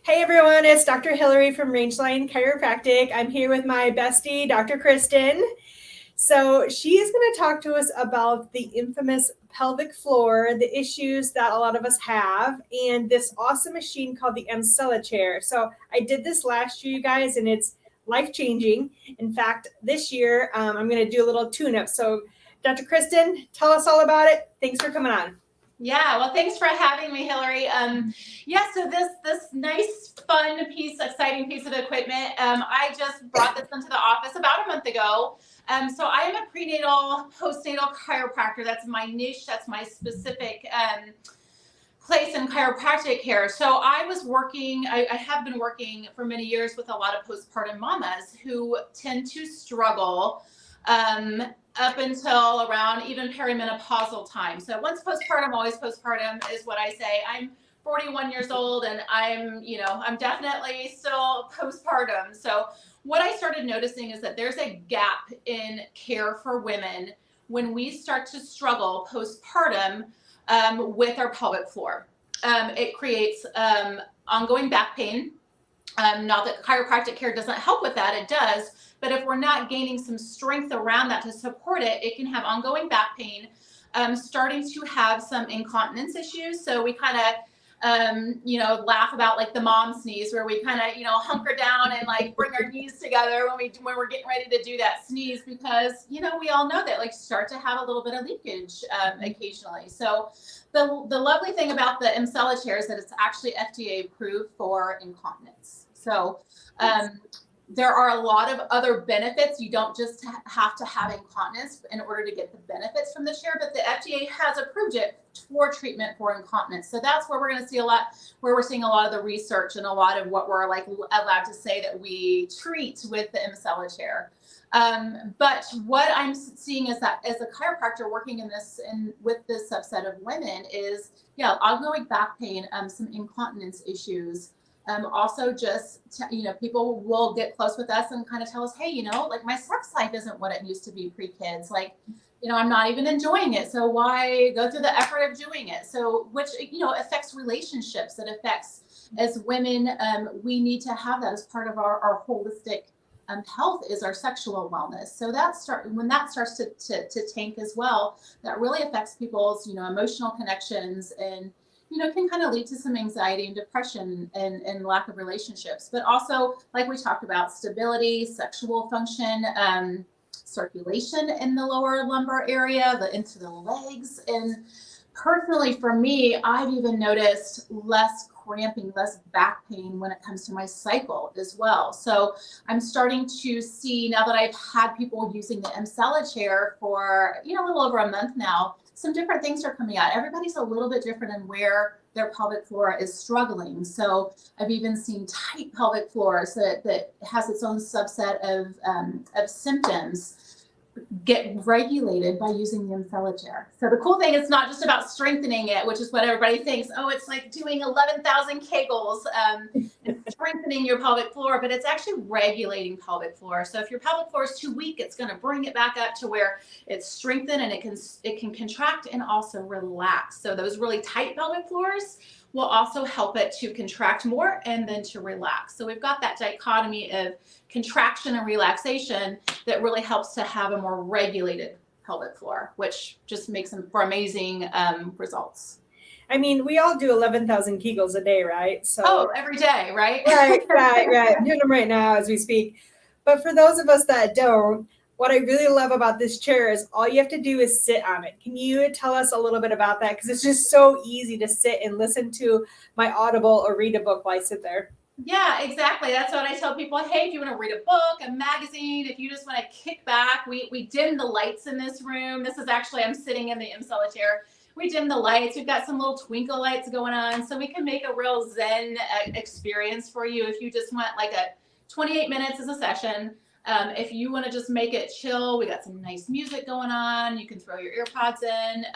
Hey everyone, it's Dr. Hillary from Rangeline Chiropractic. I'm here with my bestie, Dr. Kristen. So she is going to talk to us about the infamous pelvic floor, the issues that a lot of us have, and this awesome machine called the Emsella chair. So I did this last year, you guys, and it's life-changing. In fact, this year I'm going to do a little tune-up. So Dr. Kristen, tell us all about it. Thanks for coming on. Yeah, well, thanks for having me, Hillary. So this nice, fun exciting piece of equipment, I just brought this into the office about a month ago. So I am a prenatal, postnatal chiropractor. That's my niche. That's my specific place in chiropractic care. So I have been working for many years with a lot of postpartum mamas who tend to struggle up until around even perimenopausal time. So once postpartum, always postpartum is what I say. I'm 41 years old and I'm definitely still postpartum. So what I started noticing is that there's a gap in care for women when we start to struggle postpartum with our pelvic floor. It creates ongoing back pain. Not that chiropractic care doesn't help with that, it does, but if we're not gaining some strength around that to support it, it can have ongoing back pain, starting to have some incontinence issues. So we kind of laugh about like the mom sneeze where we kind of, hunker down and like bring our knees together when we're getting ready to do that sneeze, because, we all know that like start to have a little bit of leakage occasionally. So the lovely thing about the Emsella chair is that it's actually FDA approved for incontinence. So there are a lot of other benefits. You don't just have to have incontinence in order to get the benefits from the chair, but the FDA has approved it for treatment for incontinence. So that's where we're going to see where we're seeing a lot of the research and a lot of what we're like allowed to say that we treat with the Emsella chair. But what I'm seeing is that as a chiropractor working with this subset of women is, ongoing back pain, some incontinence issues. Also just, people will get close with us and kind of tell us, hey, like my sex life isn't what it used to be pre-kids. Like, I'm not even enjoying it. So why go through the effort of doing it? So, which, affects relationships. It affects, as women, we need to have that as part of our holistic health is our sexual wellness. So when that starts to tank as well, that really affects people's, emotional connections and, can kind of lead to some anxiety and depression and lack of relationships. But also, like we talked about, stability, sexual function, circulation in the lower lumbar area, into the legs. And personally, for me, I've even noticed less cramping, less back pain when it comes to my cycle as well. So I'm starting to see, now that I've had people using the Emsella chair for, a little over a month now, some different things are coming out. Everybody's a little bit different in where their pelvic floor is struggling. So I've even seen tight pelvic floors that has its own subset of symptoms get regulated by using the Emsella chair. So the cool thing is not just about strengthening it, which is what everybody thinks. Oh, it's like doing 11,000 Kegels and strengthening your pelvic floor, but it's actually regulating pelvic floor. So if your pelvic floor is too weak, it's going to bring it back up to where it's strengthened and it can contract and also relax. So those really tight pelvic floors will also help it to contract more and then to relax. So we've got that dichotomy of contraction and relaxation that really helps to have a more regulated pelvic floor, which just makes them for amazing results. I mean, we all do 11,000 Kegels a day, right? So every day, right? Right. I'm doing them right now as we speak. But for those of us that don't, what I really love about this chair is all you have to do is sit on it. Can you tell us a little bit about that? Because it's just so easy to sit and listen to my Audible or read a book while I sit there. Yeah, exactly. That's what I tell people. Hey, if you want to read a book, a magazine, if you just want to kick back, we dim the lights in this room. This is actually, I'm sitting in the Emsella chair. We dim the lights. We've got some little twinkle lights going on. So we can make a real Zen experience for you if you just want like a 28 minutes as a session. If you want to just make it chill, we got some nice music going on. You can throw your earpods in.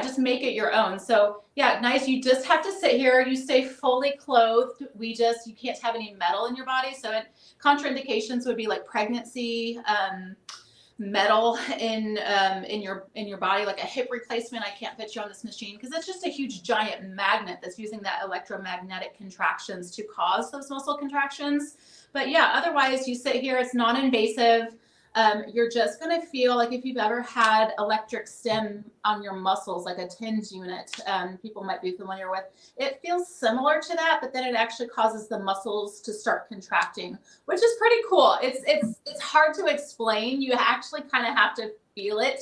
Just make it your own. So nice. You just have to sit here. You stay fully clothed. You can't have any metal in your body. So contraindications would be like pregnancy, metal in your body, like a hip replacement. I can't fit you on this machine because it's just a huge giant magnet that's using that electromagnetic contractions to cause those muscle contractions. But yeah, otherwise you sit here, it's non-invasive. You're just going to feel like if you've ever had electric stim on your muscles, like a TENS unit, people might be familiar with. It feels similar to that, but then it actually causes the muscles to start contracting, which is pretty cool. It's hard to explain. You actually kind of have to feel it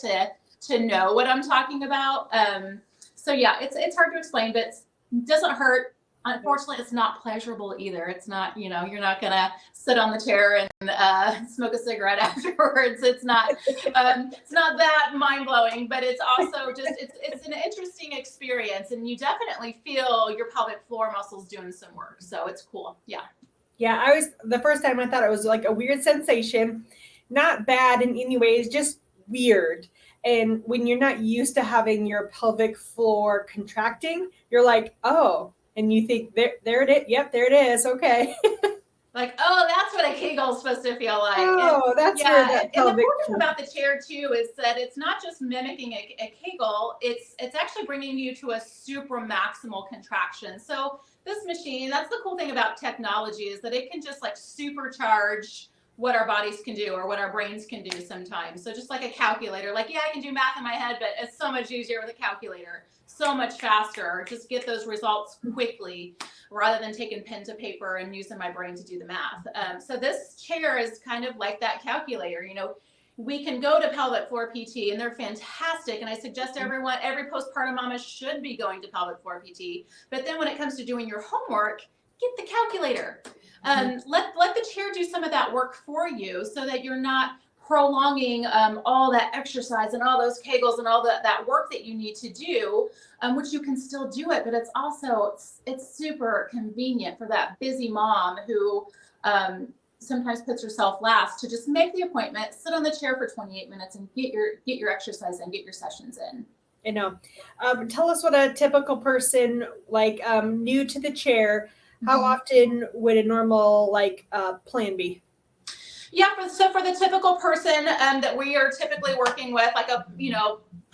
to know what I'm talking about. So yeah, it's hard to explain, but it doesn't hurt. Unfortunately, it's not pleasurable either. It's not, you're not going to sit on the chair and smoke a cigarette afterwards. It's not that mind blowing, but it's also just, it's an interesting experience, and you definitely feel your pelvic floor muscles doing some work. So it's cool. Yeah. Yeah. The first time I thought it was like a weird sensation, not bad in any ways, just weird. And when you're not used to having your pelvic floor contracting, you're like, oh, and you think there it is. Yep, there it is. Okay. Like, oh, that's what a Kegel is supposed to feel like. Oh, that's where that and the cool thing about the chair too is that it's not just mimicking a Kegel. It's actually bringing you to a super maximal contraction. So this machine, that's the cool thing about technology, is that it can just like supercharge what our bodies can do or what our brains can do sometimes. So just like a calculator, like, yeah, I can do math in my head, but it's so much easier with a calculator, so much faster. Just get those results quickly rather than taking pen to paper and using my brain to do the math. So this chair is kind of like that calculator. We can go to pelvic floor PT and they're fantastic. And I suggest everyone, every postpartum mama should be going to pelvic floor PT. But then when it comes to doing your homework, get the calculator. Let the chair do some of that work for you so that you're not prolonging all that exercise and all those Kegels and all that work that you need to do, which you can still do it, but it's also, it's super convenient for that busy mom who sometimes puts herself last, to just make the appointment, sit on the chair for 28 minutes and get your exercise in, get your sessions in. I know. Tell us what a typical person, like new to the chair, how often would a normal plan be? Yeah, so for the typical person that we are typically working with, like a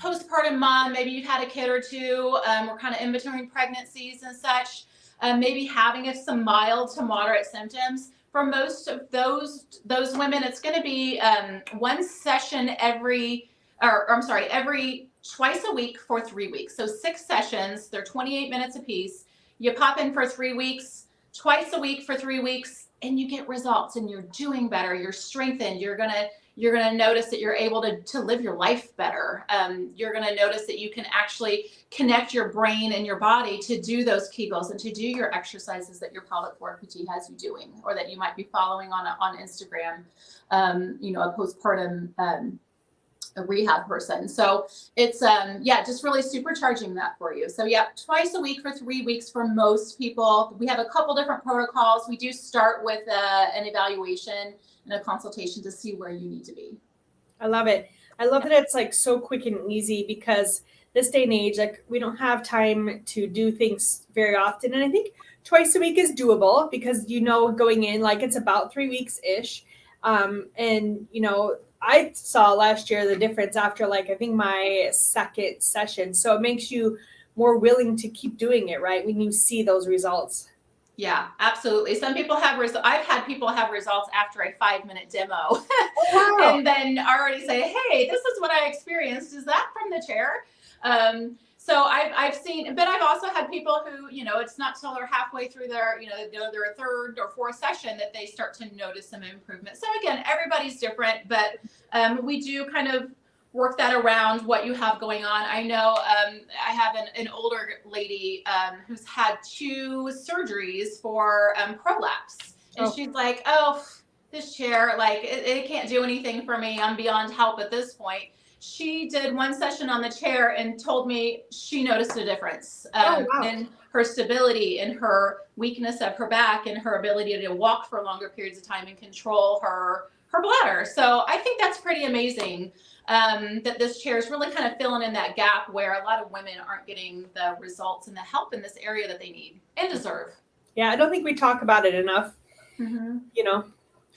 postpartum mom, maybe you've had a kid or two, we're kind of in between pregnancies and such, maybe having some mild to moderate symptoms. For most of those women, it's going to be one session every twice a week for 3 weeks. So 6 sessions, they're 28 minutes apiece. You pop in for 3 weeks, twice a week for 3 weeks, and you get results and you're doing better. You're strengthened. You're gonna notice that you're able to live your life better. You're gonna notice that you can actually connect your brain and your body to do those Kegels and to do your exercises that your pelvic floor PT has you doing, or that you might be following on Instagram. A postpartum a rehab person. So it's just really supercharging that for you. So yeah, twice a week for 3 weeks for most people. We have a couple different protocols. We do start with an evaluation and a consultation to see where you need to be. I love it. I love that it's like so quick and easy, because this day and age, like, we don't have time to do things very often. And I think twice a week is doable, because going in, like, it's about 3 weeks ish. I saw last year the difference after, like, I think my second session. So it makes you more willing to keep doing it, right? When you see those results. Yeah, absolutely. Some people have I've had people have results after a 5-minute demo. Oh, wow. And then already say, hey, this is what I experienced. Is that from the chair? So I've seen, but I've also had people who, it's not till they're halfway through their, their third or fourth session that they start to notice some improvement. So again, everybody's different, but we do kind of work that around what you have going on. I know I have an older lady who's had 2 surgeries for prolapse. And she's like, oh, this chair, like, it can't do anything for me. I'm beyond help at this point. She did 1 session on the chair and told me she noticed a difference in her stability, in her weakness of her back, and her ability to walk for longer periods of time and control her bladder. So I think that's pretty amazing that this chair is really kind of filling in that gap where a lot of women aren't getting the results and the help in this area that they need and deserve. Yeah, I don't think we talk about it enough.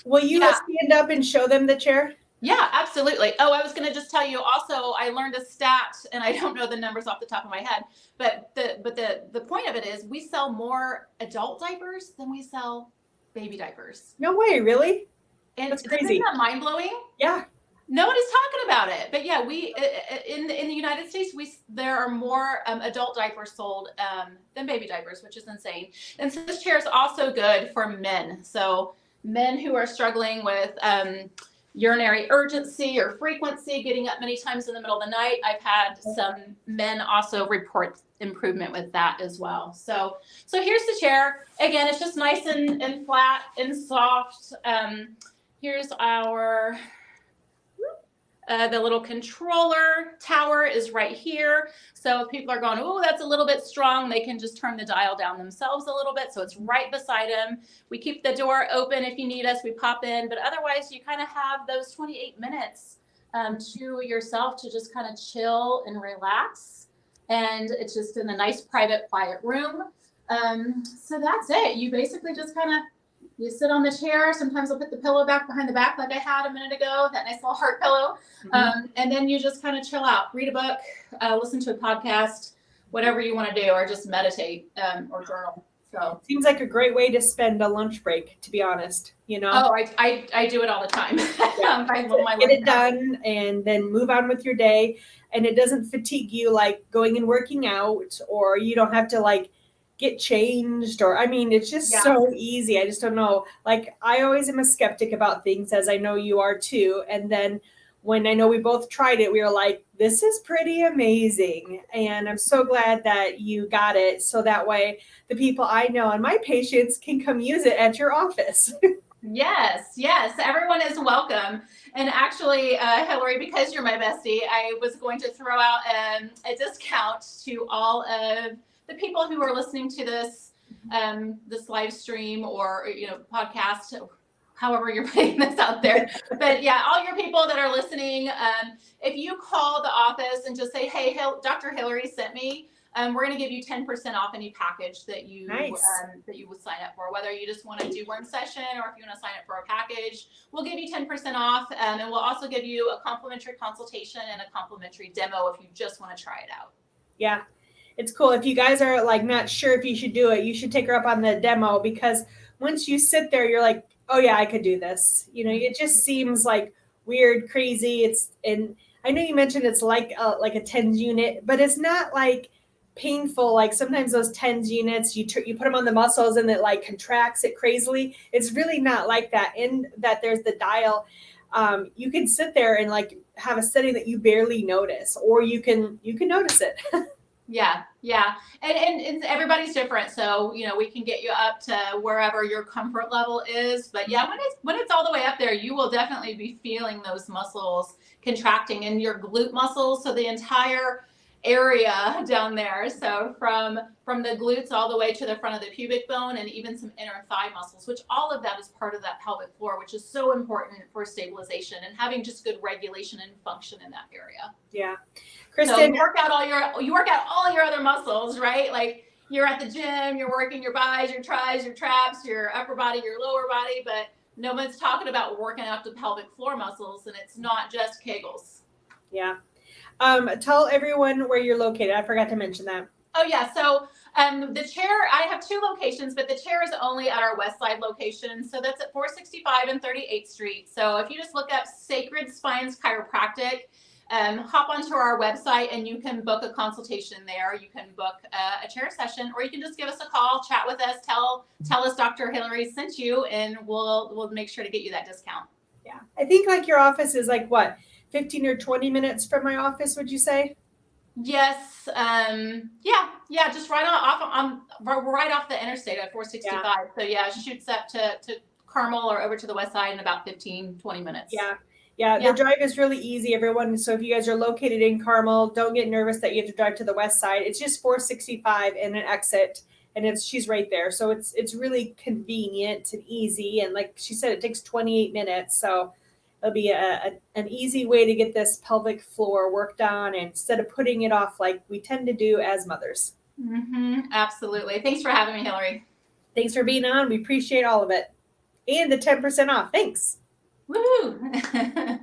Will you stand up and show them the chair? Yeah, absolutely. Oh, I was going to just tell you also, I learned a stat and I don't know the numbers off the top of my head, but the point of it is we sell more adult diapers than we sell baby diapers. No way, really? And That's isn't crazy. that mind blowing? Yeah. Nobody's talking about it, but yeah, we in the United States, there are more adult diapers sold than baby diapers, which is insane. And so this chair is also good for men. So men who are struggling with urinary urgency or frequency, getting up many times in the middle of the night. I've had some men also report improvement with that as well. So here's the chair. Again, it's just nice and flat and soft. Here's our the little controller tower is right here. So if people are going, oh, that's a little bit strong, they can just turn the dial down themselves a little bit. So it's right beside them. We keep the door open if you need us, we pop in. But otherwise, you kind of have those 28 minutes to yourself to just kind of chill and relax. And it's just in a nice, private, quiet room. So that's it. You basically just kind of you sit on the chair. Sometimes I'll put the pillow back behind the back like I had a minute ago, that nice little heart pillow. And then you just kind of chill out, read a book, listen to a podcast, whatever you want to do, or just meditate or journal. So seems like a great way to spend a lunch break, to be honest, you know? Oh, I do it all the time. Yeah. Get it done and then move on with your day. And it doesn't fatigue you like going and working out, or you don't have to like get changed, or I mean, it's just so easy. I just don't know. Like, I always am a skeptic about things, as I know you are too. And then when I know we both tried it, we were like, this is pretty amazing. And I'm so glad that you got it. So that way the people I know and my patients can come use it at your office. Yes, everyone is welcome. And actually, Hillary, because you're my bestie, I was going to throw out a discount to all of the people who are listening to this this live stream or podcast, however you're putting this out there. But yeah, all your people that are listening, if you call the office and just say, hey, Dr. Hillary sent me, we're going to give you 10% off any package that you that you would sign up for. Whether you just want to do one session or if you want to sign up for a package, we'll give you 10% off, and we'll also give you a complimentary consultation and a complimentary demo if you just want to try it out. Yeah, it's cool. If you guys are like not sure if you should do it, you should take her up on the demo, because once you sit there, you're like, oh yeah, I could do this. It just seems like weird, crazy. And I know you mentioned it's like a TENS unit, but it's not like painful. Like sometimes those TENS units, you put them on the muscles and it like contracts it crazily. It's really not like that. In that there's the dial. You can sit there and like have a setting that you barely notice, or you can notice it. Yeah. And everybody's different. So, we can get you up to wherever your comfort level is. But yeah, when it's all the way up there, you will definitely be feeling those muscles contracting in your glute muscles. So the entire area down there. So from the glutes all the way to the front of the pubic bone, and even some inner thigh muscles, which all of that is part of that pelvic floor, which is so important for stabilization and having just good regulation and function in that area. Yeah. Kristen, so you work out all your other muscles, right? Like you're at the gym, you're working your bis, your tris, your traps, your upper body, your lower body, but no one's talking about working out the pelvic floor muscles, and it's not just Kegels. Yeah. Tell everyone where you're located. I forgot to mention that. Oh yeah. So the chair, I have 2 locations, but the chair is only at our West Side location. So that's at 465 and 38th Street. So if you just look up Sacred Spines Chiropractic, hop onto our website and you can book a consultation there. You can book a chair session, or you can just give us a call, chat with us, tell us Dr. Hillary sent you, and we'll make sure to get you that discount. Yeah. I think like your office is like what, 15 or 20 minutes from my office, would you say? Yes. Yeah. Just right off the interstate at 465. Yeah. So yeah, shoots up to Carmel or over to the West Side in about 15-20 minutes. Yeah. The drive is really easy, everyone. So if you guys are located in Carmel, don't get nervous that you have to drive to the West Side. It's just 465 and an exit, and she's right there. So it's really convenient and easy. And like she said, it takes 28 minutes. So it'll be an easy way to get this pelvic floor worked on instead of putting it off like we tend to do as mothers. Mm-hmm. Absolutely. Thanks for having me, Hillary. Thanks for being on. We appreciate all of it. And the 10% off. Thanks. Woohoo!